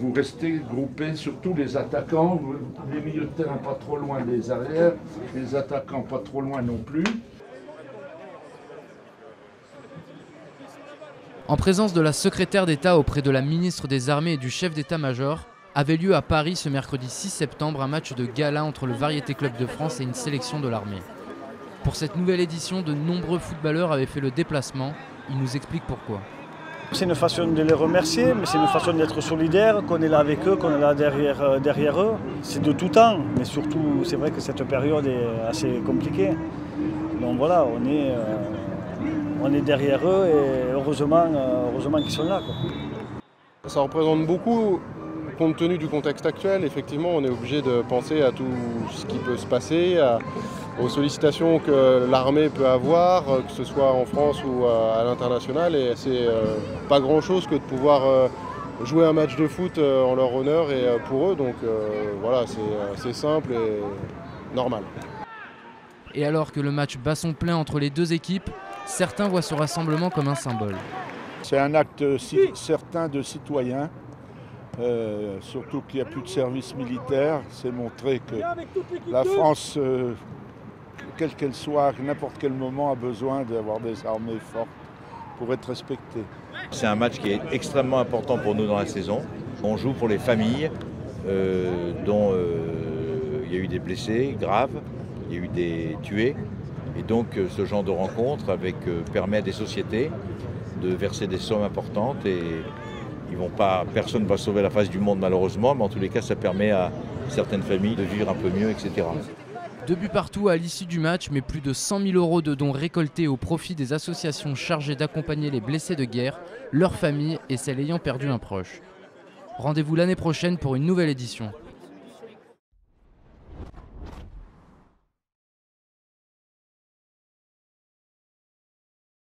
Vous restez groupés, surtout les attaquants, les milieux de terrain pas trop loin des arrières, les attaquants pas trop loin non plus. En présence de la secrétaire d'État auprès de la ministre des Armées et du chef d'état-major, avait lieu à Paris ce mercredi 6 septembre un match de gala entre le Variété Club de France et une sélection de l'armée. Pour cette nouvelle édition, de nombreux footballeurs avaient fait le déplacement. Il nous explique pourquoi. C'est une façon de les remercier, mais c'est une façon d'être solidaire, qu'on est là avec eux, qu'on est là derrière eux. C'est de tout temps, mais surtout, c'est vrai que cette période est assez compliquée. Donc voilà, on est derrière eux et heureusement qu'ils sont là, quoi. Ça représente beaucoup, compte tenu du contexte actuel. Effectivement, on est obligé de penser à tout ce qui peut se passer, aux sollicitations que l'armée peut avoir, que ce soit en France ou à l'international. Et c'est pas grand-chose que de pouvoir jouer un match de foot en leur honneur et pour eux. Donc voilà, c'est simple et normal. Et alors que le match bat son plein entre les deux équipes, certains voient ce rassemblement comme un symbole. C'est un acte certain de citoyen, surtout qu'il n'y a plus de service militaire. C'est montrer que la France, quelle qu'elle soit, à n'importe quel moment, a besoin d'avoir des armées fortes pour être respectée. C'est un match qui est extrêmement important pour nous dans la saison. On joue pour les familles dont il y a eu des blessés graves, il y a eu des tués. Et donc ce genre de rencontre permet à des sociétés de verser des sommes importantes et personne ne va sauver la face du monde malheureusement, mais en tous les cas ça permet à certaines familles de vivre un peu mieux, etc. 2 buts partout à l'issue du match, mais plus de 100 000 € de dons récoltés au profit des associations chargées d'accompagner les blessés de guerre, leurs familles et celles ayant perdu un proche. Rendez-vous l'année prochaine pour une nouvelle édition.